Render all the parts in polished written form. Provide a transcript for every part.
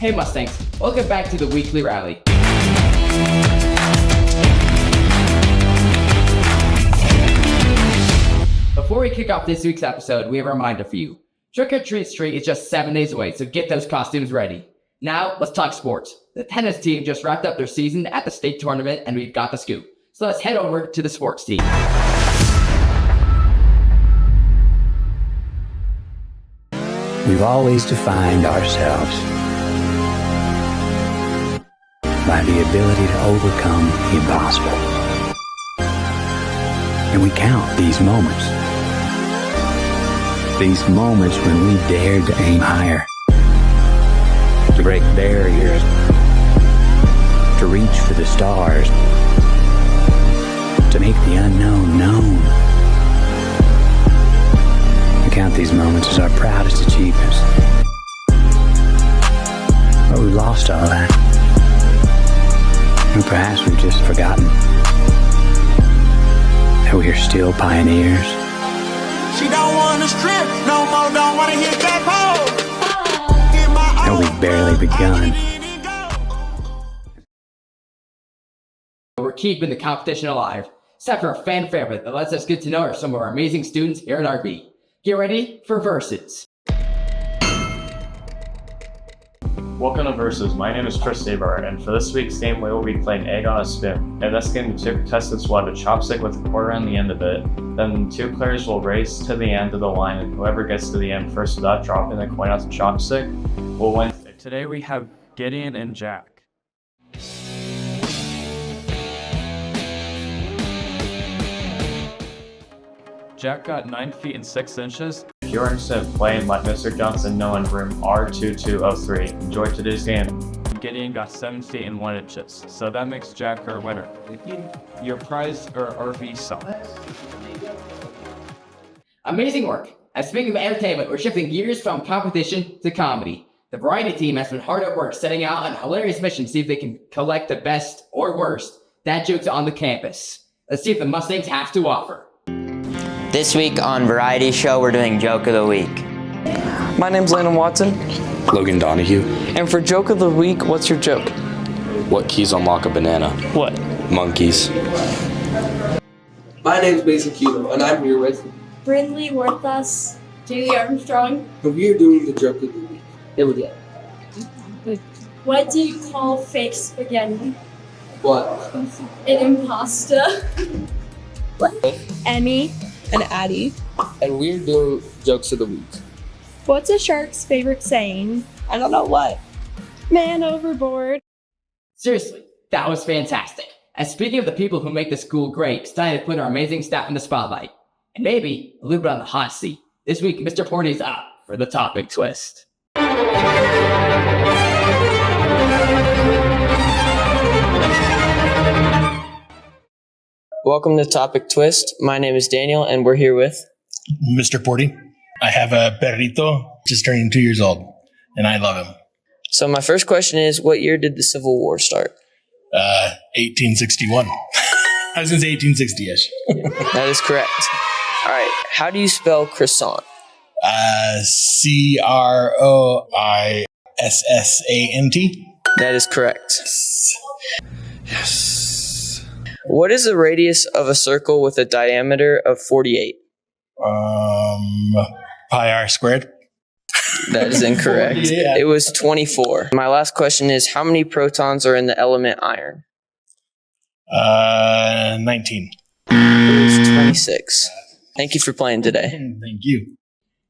Hey Mustangs, welcome back to the weekly rally. Before we kick off this week's episode, we have a reminder for you. Trick or Treat Street is just 7 days away, so get those costumes ready. Now, let's talk sports. The tennis team just wrapped up their season at the state tournament, and we've got the scoop. So let's head over to the sports team. We've always defined ourselves by the ability to overcome the impossible. And we count these moments. These moments when we dared to aim higher, to break barriers, to reach for the stars, to make the unknown known. We count these moments as our proudest achievements. But we've lost all that. And perhaps we've just forgotten that we are still pioneers. She don't wanna strip no more, don't wanna hit that pole. And we've barely begun. We're keeping the competition alive. It's time for a fan favorite that lets us get to know some of our amazing students here at RV. Get ready for Versus. Welcome to Versus. My name is Chris Sabar, and for this week's game, we will be playing Egg on a Spin. In this game, the two contestants will have a chopstick with a quarter on the end of it. Then two players will race to the end of the line, and whoever gets to the end first without dropping the coin off the chopstick will win. Today we have Gideon and Jack. Jack got 9 feet and 6 inches. If you're interested in playing, let Mr. Johnson know in room R2203. Enjoy today's game. Gideon got 7 feet and 1 inches, so that makes Jack our winner. Your prize are RV socks. Amazing work. And speaking of entertainment, we're shifting gears from competition to comedy. The variety team has been hard at work setting out on a hilarious mission to see if they can collect the best or worst dad jokes on the campus. Let's see if the Mustangs have to offer. This week on Variety Show, we're doing Joke of the Week. My name's Landon Watson. Logan Donahue. And for Joke of the Week, what's your joke? What keys unlock a banana? What? Monkeys. My name's Mason Kilo, and I'm here with Brindley Worthus, Julie Armstrong. And we are doing the joke of the week. Here we go. What do you call fake spaghetti? What? An impasta. Emmy and Addie. And we're doing jokes of the week. What's a shark's favorite saying? I don't know what. Man overboard. Seriously, that was fantastic. And speaking of the people who make the school great, it's time to put our amazing staff in the spotlight. And maybe a little bit on the hot seat. This week, Mr. Portie's up for the topic twist. Welcome to Topic Twist. My name is Daniel, and we're here with Mr. Portie. I have a perrito just turning 2 years old, and I love him. So my first question is, what year did the Civil War start? 1861. I was going to say 1860-ish. That is correct. All right. How do you spell croissant? Croissant. That is correct. Yes. What is the radius of a circle with a diameter of 48? Pi r squared. That is incorrect. Yeah. It was 24. My last question is, how many protons are in the element iron? 19. It was 26. Thank you for playing today. Thank you.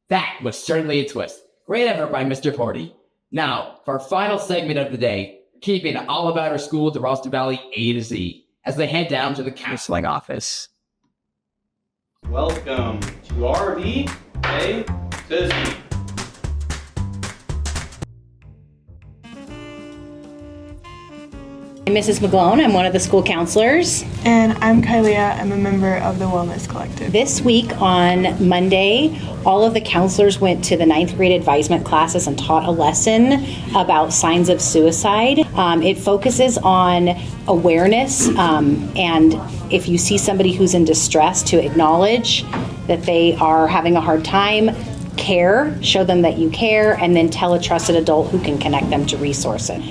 That was certainly a twist. Great effort by Mr. Portie. Now, for our final segment of the day, keeping it all about our school, the Ralston Valley A to Z, as they head down to the counseling office. Welcome to RV A to Z. I'm Mrs. McGlone. I'm one of the school counselors. And I'm Kylia. I'm a member of the Wellness Collective. This week on Monday, all of the counselors went to the 9th grade advisement classes and taught a lesson about signs of suicide. It focuses on awareness and if you see somebody who's in distress, to acknowledge that they are having a hard time, care, show them that you care, and then tell a trusted adult who can connect them to resources.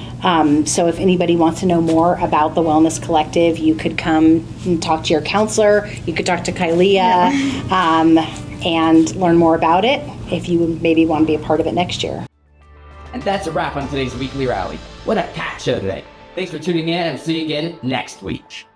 So if anybody wants to know more about the Wellness Collective, you could come and talk to your counselor. You could talk to Kylea and learn more about it if you maybe want to be a part of it next year. And that's a wrap on today's weekly rally. What a packed show today. Thanks for tuning in, and we'll see you again next week.